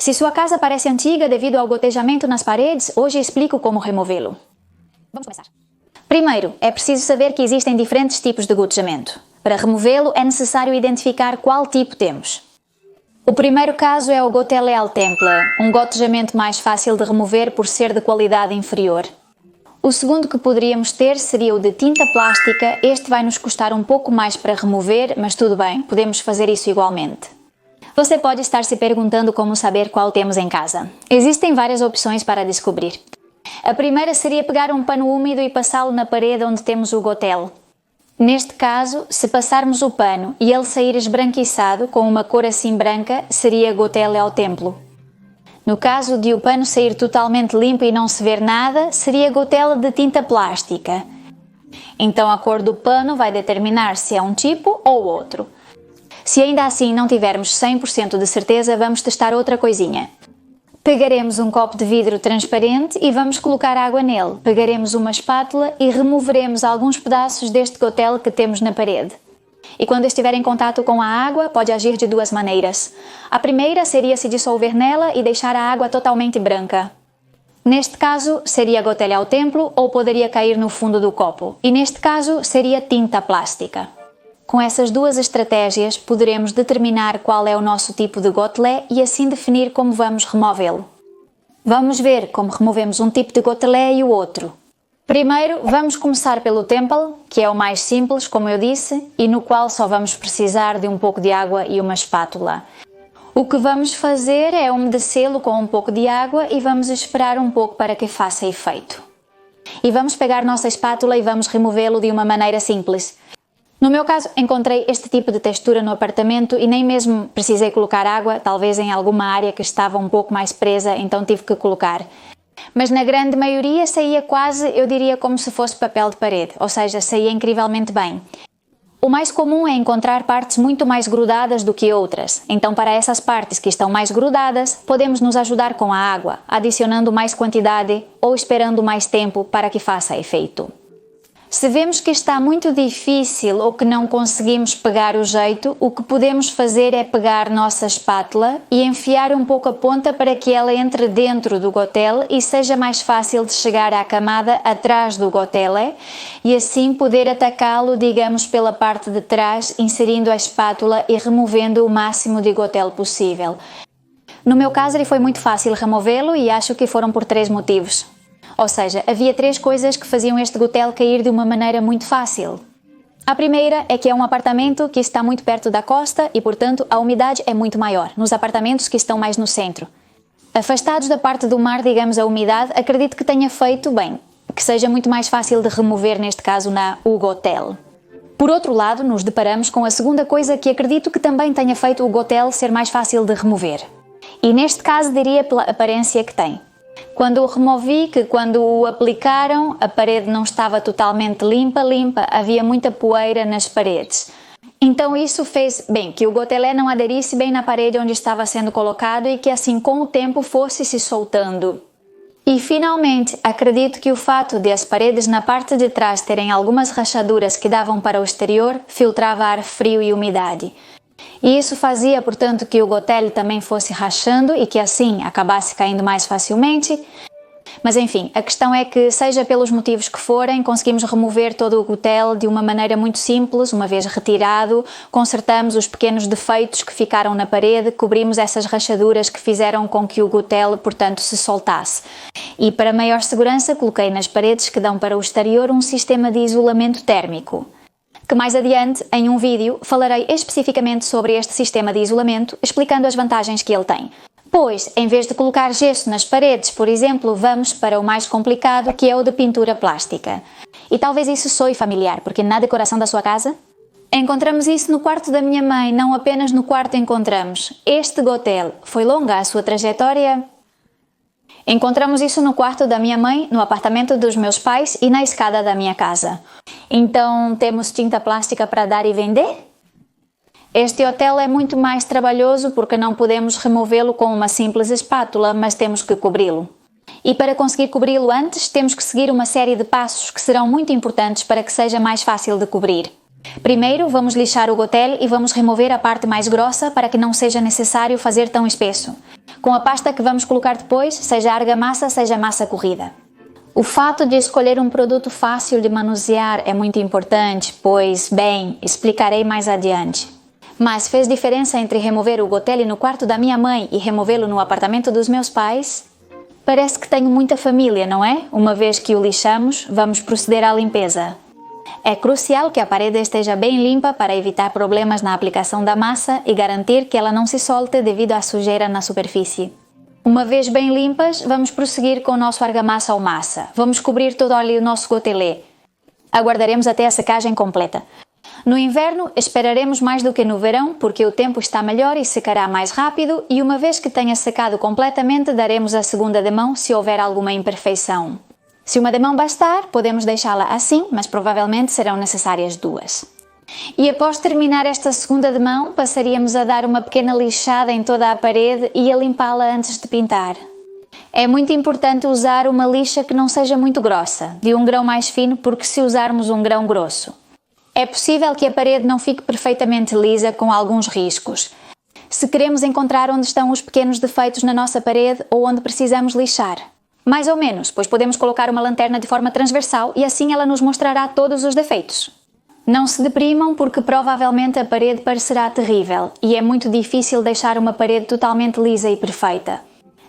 Se sua casa parece antiga devido ao gotejamento nas paredes, hoje explico como removê-lo. Vamos começar. Primeiro, é preciso saber que existem diferentes tipos de gotejamento. Para removê-lo, é necessário identificar qual tipo temos. O primeiro caso é o gotele al temple, um gotejamento mais fácil de remover por ser de qualidade inferior. O segundo que poderíamos ter seria o de tinta plástica. Este vai nos custar um pouco mais para remover, mas tudo bem, podemos fazer isso igualmente. Você pode estar se perguntando como saber qual temos em casa. Existem várias opções para descobrir. A primeira seria pegar um pano úmido e passá-lo na parede onde temos o gotele. Neste caso, se passarmos o pano e ele sair esbranquiçado com uma cor assim branca, seria gotele al templo. No caso de o pano sair totalmente limpo e não se ver nada, seria gotele de tinta plástica. Então a cor do pano vai determinar se é um tipo ou outro. Se ainda assim não tivermos 100% de certeza, vamos testar outra coisinha. Pegaremos um copo de vidro transparente e vamos colocar água nele. Pegaremos uma espátula e removeremos alguns pedaços deste gotele que temos na parede. E quando estiver em contato com a água, pode agir de duas maneiras. A primeira seria se dissolver nela e deixar a água totalmente branca. Neste caso, seria gotele al templo ou poderia cair no fundo do copo. E neste caso, seria tinta plástica. Com essas duas estratégias, poderemos determinar qual é o nosso tipo de gotele e assim definir como vamos removê-lo. Vamos ver como removemos um tipo de gotele e o outro. Primeiro, vamos começar pelo temple, que é o mais simples, como eu disse, e no qual só vamos precisar de um pouco de água e uma espátula. O que vamos fazer é umedecê-lo com um pouco de água e vamos esperar um pouco para que faça efeito. E vamos pegar nossa espátula e vamos removê-lo de uma maneira simples. No meu caso, encontrei este tipo de textura no apartamento e nem mesmo precisei colocar água, talvez em alguma área que estava um pouco mais presa, então tive que colocar. Mas na grande maioria saía quase, eu diria, como se fosse papel de parede, ou seja, saía incrivelmente bem. O mais comum é encontrar partes muito mais grudadas do que outras, então para essas partes que estão mais grudadas, podemos nos ajudar com a água, adicionando mais quantidade ou esperando mais tempo para que faça efeito. Se vemos que está muito difícil ou que não conseguimos pegar o jeito, o que podemos fazer é pegar nossa espátula e enfiar um pouco a ponta para que ela entre dentro do gotele e seja mais fácil de chegar à camada atrás do gotele e assim poder atacá-lo, digamos, pela parte de trás, inserindo a espátula e removendo o máximo de gotele possível. No meu caso, ele foi muito fácil removê-lo e acho que foram por 3 motivos. Ou seja, havia 3 coisas que faziam este gotele cair de uma maneira muito fácil. A primeira é que é um apartamento que está muito perto da costa e, portanto, a umidade é muito maior, nos apartamentos que estão mais no centro. Afastados da parte do mar, digamos, a umidade, acredito que tenha feito bem, que seja muito mais fácil de remover, neste caso, o gotele. Por outro lado, nos deparamos com a segunda coisa que acredito que também tenha feito o gotele ser mais fácil de remover. E neste caso, diria pela aparência que tem. Quando o removi, que quando o aplicaram, a parede não estava totalmente limpa, havia muita poeira nas paredes. Então isso fez, que o gotele não aderisse bem na parede onde estava sendo colocado e que assim com o tempo fosse se soltando. E finalmente, acredito que o fato de as paredes na parte de trás terem algumas rachaduras que davam para o exterior, filtrava ar frio e umidade. E isso fazia, portanto, que o gotele também fosse rachando e que assim acabasse caindo mais facilmente. Mas enfim, a questão é que, seja pelos motivos que forem, conseguimos remover todo o gotele de uma maneira muito simples. Uma vez retirado, consertamos os pequenos defeitos que ficaram na parede, cobrimos essas rachaduras que fizeram com que o gotele, portanto, se soltasse. E para maior segurança, coloquei nas paredes que dão para o exterior um sistema de isolamento térmico. Que mais adiante, em um vídeo, falarei especificamente sobre este sistema de isolamento, explicando as vantagens que ele tem. Pois, em vez de colocar gesso nas paredes, por exemplo, vamos para o mais complicado, que é o de pintura plástica. E talvez isso soe familiar, porque na decoração da sua casa, encontramos isso no quarto da minha mãe, não apenas no quarto encontramos. Este gotele, foi longa a sua trajetória? Encontramos isso no quarto da minha mãe, no apartamento dos meus pais e na escada da minha casa. Então, temos tinta plástica para dar e vender? Este hotel é muito mais trabalhoso porque não podemos removê-lo com uma simples espátula, mas temos que cobri-lo. E para conseguir cobri-lo antes, temos que seguir uma série de passos que serão muito importantes para que seja mais fácil de cobrir. Primeiro, vamos lixar o gotel e vamos remover a parte mais grossa para que não seja necessário fazer tão espesso. Com a pasta que vamos colocar depois, seja argamassa, seja massa corrida. O fato de escolher um produto fácil de manusear é muito importante, pois, bem, explicarei mais adiante. Mas fez diferença entre remover o gotel no quarto da minha mãe e removê-lo no apartamento dos meus pais? Parece que tenho muita família, não é? Uma vez que o lixamos, vamos proceder à limpeza. É crucial que a parede esteja bem limpa para evitar problemas na aplicação da massa e garantir que ela não se solte devido à sujeira na superfície. Uma vez bem limpas, vamos prosseguir com o nosso argamassa ou massa. Vamos cobrir todo ali o nosso gotelê. Aguardaremos até a secagem completa. No inverno, esperaremos mais do que no verão, porque o tempo está melhor e secará mais rápido, e uma vez que tenha secado completamente, daremos a segunda demão se houver alguma imperfeição. Se uma demão bastar, podemos deixá-la assim, mas provavelmente serão necessárias duas. E após terminar esta segunda demão, passaríamos a dar uma pequena lixada em toda a parede e a limpá-la antes de pintar. É muito importante usar uma lixa que não seja muito grossa, de um grão mais fino, porque se usarmos um grão grosso, é possível que a parede não fique perfeitamente lisa, com alguns riscos. Se queremos encontrar onde estão os pequenos defeitos na nossa parede ou onde precisamos lixar. Mais ou menos, pois podemos colocar uma lanterna de forma transversal e assim ela nos mostrará todos os defeitos. Não se deprimam, porque provavelmente a parede parecerá terrível e é muito difícil deixar uma parede totalmente lisa e perfeita.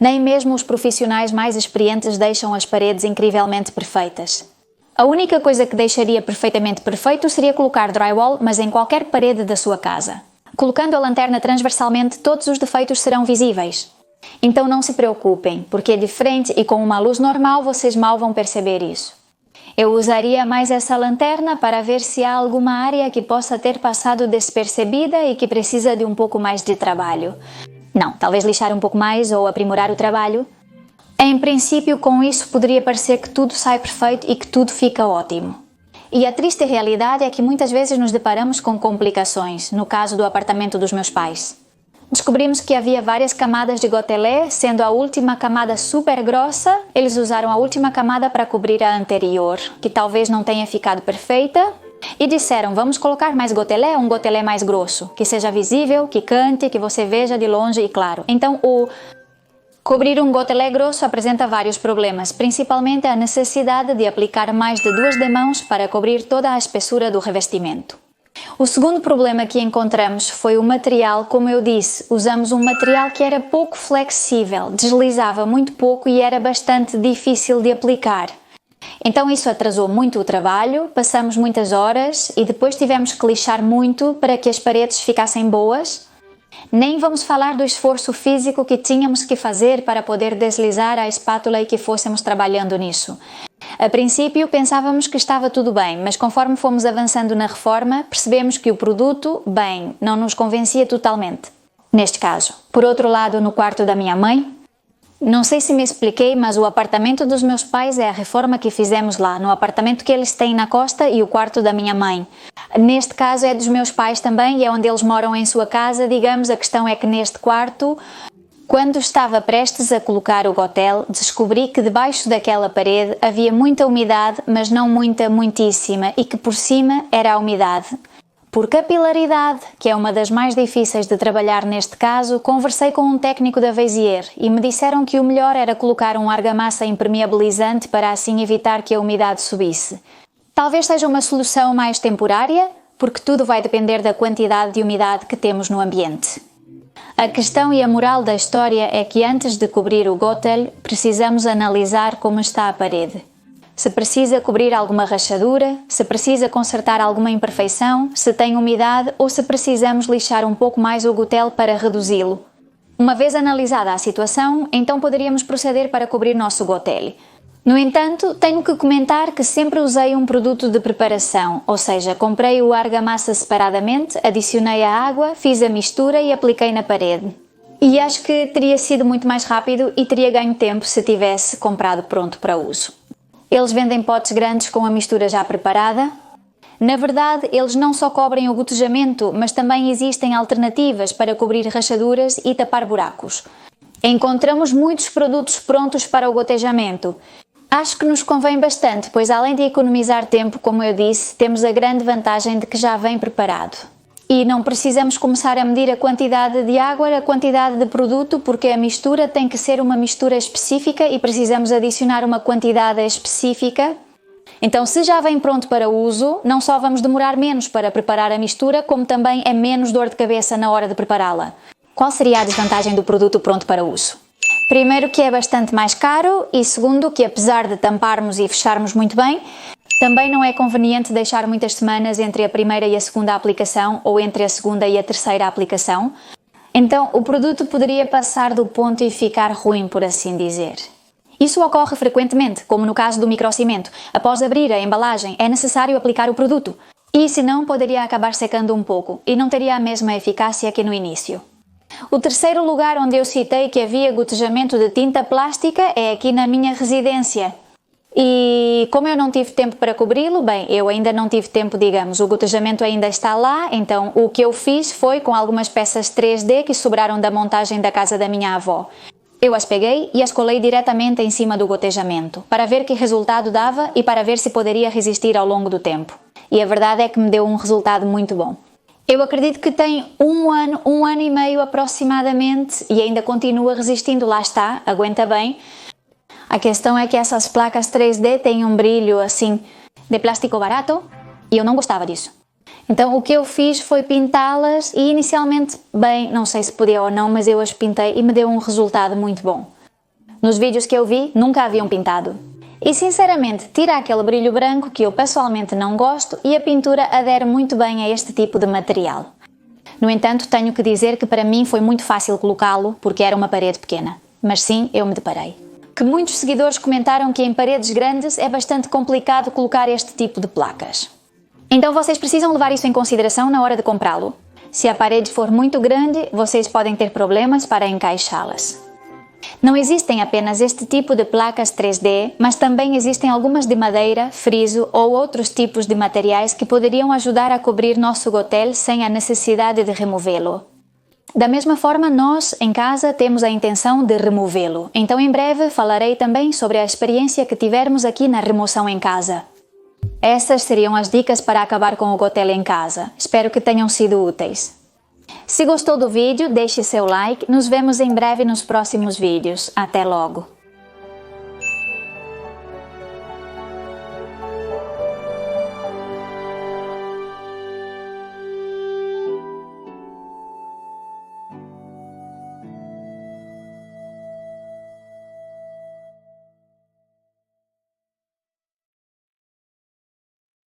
Nem mesmo os profissionais mais experientes deixam as paredes incrivelmente perfeitas. A única coisa que deixaria perfeitamente perfeito seria colocar drywall, mas em qualquer parede da sua casa. Colocando a lanterna transversalmente, todos os defeitos serão visíveis. Então não se preocupem, porque de frente e com uma luz normal vocês mal vão perceber isso. Eu usaria mais essa lanterna para ver se há alguma área que possa ter passado despercebida e que precisa de um pouco mais de trabalho. Não, talvez lixar um pouco mais ou aprimorar o trabalho. Em princípio, com isso poderia parecer que tudo sai perfeito e que tudo fica ótimo. E a triste realidade é que muitas vezes nos deparamos com complicações, no caso do apartamento dos meus pais. Descobrimos que havia várias camadas de gotelé, sendo a última camada super grossa. Eles usaram a última camada para cobrir a anterior, que talvez não tenha ficado perfeita, e disseram: vamos colocar mais gotelé, um gotelé mais grosso, que seja visível, que cante, que você veja de longe e claro. Então, cobrir um gotelé grosso apresenta vários problemas, principalmente a necessidade de aplicar mais de 2 demãos para cobrir toda a espessura do revestimento. O segundo problema que encontramos foi o material. Como eu disse, usamos um material que era pouco flexível, deslizava muito pouco e era bastante difícil de aplicar. Então isso atrasou muito o trabalho, passamos muitas horas e depois tivemos que lixar muito para que as paredes ficassem boas. Nem vamos falar do esforço físico que tínhamos que fazer para poder deslizar a espátula e que fôssemos trabalhando nisso. A princípio pensávamos que estava tudo bem, mas conforme fomos avançando na reforma, percebemos que o produto, bem, não nos convencia totalmente. Neste caso. Por outro lado, no quarto da minha mãe, não sei se me expliquei, mas o apartamento dos meus pais é a reforma que fizemos lá, no apartamento que eles têm na costa, e o quarto da minha mãe. Neste caso é dos meus pais também e é onde eles moram em sua casa. Digamos, a questão é que neste quarto, quando estava prestes a colocar o gotel, descobri que debaixo daquela parede havia muita umidade, mas não muitíssima, e que por cima era a umidade. Por capilaridade, que é uma das mais difíceis de trabalhar neste caso, conversei com um técnico da Vesier e me disseram que o melhor era colocar um argamassa impermeabilizante para assim evitar que a umidade subisse. Talvez seja uma solução mais temporária, porque tudo vai depender da quantidade de umidade que temos no ambiente. A questão e a moral da história é que antes de cobrir o gotel, precisamos analisar como está a parede. Se precisa cobrir alguma rachadura, se precisa consertar alguma imperfeição, se tem umidade ou se precisamos lixar um pouco mais o gotel para reduzi-lo. Uma vez analisada a situação, então poderíamos proceder para cobrir nosso gotel. No entanto, tenho que comentar que sempre usei um produto de preparação, ou seja, comprei o argamassa separadamente, adicionei a água, fiz a mistura e apliquei na parede. E acho que teria sido muito mais rápido e teria ganho tempo se tivesse comprado pronto para uso. Eles vendem potes grandes com a mistura já preparada. Na verdade, eles não só cobrem o gotejamento, mas também existem alternativas para cobrir rachaduras e tapar buracos. Encontramos muitos produtos prontos para o gotejamento. Acho que nos convém bastante, pois além de economizar tempo, como eu disse, temos a grande vantagem de que já vem preparado. E não precisamos começar a medir a quantidade de água, a quantidade de produto, porque a mistura tem que ser uma mistura específica e precisamos adicionar uma quantidade específica. Então, se já vem pronto para uso, não só vamos demorar menos para preparar a mistura, como também é menos dor de cabeça na hora de prepará-la. Qual seria a desvantagem do produto pronto para uso? Primeiro, que é bastante mais caro, e segundo, que apesar de tamparmos e fecharmos muito bem, também não é conveniente deixar muitas semanas entre a primeira e a segunda aplicação ou entre a segunda e a terceira aplicação. Então, o produto poderia passar do ponto e ficar ruim, por assim dizer. Isso ocorre frequentemente, como no caso do microcimento. Após abrir a embalagem, é necessário aplicar o produto, e senão poderia acabar secando um pouco e não teria a mesma eficácia que no início. O terceiro lugar onde eu citei que havia gotejamento de tinta plástica é aqui na minha residência. E como eu não tive tempo para cobri-lo, bem, eu ainda não tive tempo, digamos, o gotejamento ainda está lá, então o que eu fiz foi com algumas peças 3D que sobraram da montagem da casa da minha avó. Eu as peguei e as colei diretamente em cima do gotejamento, para ver que resultado dava e para ver se poderia resistir ao longo do tempo. E a verdade é que me deu um resultado muito bom. Eu acredito que tem um ano e meio aproximadamente e ainda continua resistindo, lá está, aguenta bem. A questão é que essas placas 3D têm um brilho assim de plástico barato e eu não gostava disso. Então o que eu fiz foi pintá-las e inicialmente, bem, não sei se podia ou não, mas eu as pintei e me deu um resultado muito bom. Nos vídeos que eu vi, nunca haviam pintado. E sinceramente, tira aquele brilho branco que eu pessoalmente não gosto e a pintura adere muito bem a este tipo de material. No entanto, tenho que dizer que para mim foi muito fácil colocá-lo porque era uma parede pequena. Mas sim, eu me deparei. Que muitos seguidores comentaram que em paredes grandes é bastante complicado colocar este tipo de placas. Então vocês precisam levar isso em consideração na hora de comprá-lo. Se a parede for muito grande, vocês podem ter problemas para encaixá-las. Não existem apenas este tipo de placas 3D, mas também existem algumas de madeira, friso ou outros tipos de materiais que poderiam ajudar a cobrir nosso gotel sem a necessidade de removê-lo. Da mesma forma, nós, em casa, temos a intenção de removê-lo. Então, em breve, falarei também sobre a experiência que tivermos aqui na remoção em casa. Essas seriam as dicas para acabar com o gotel em casa. Espero que tenham sido úteis. Se gostou do vídeo, deixe seu like. Nos vemos em breve nos próximos vídeos. Até logo!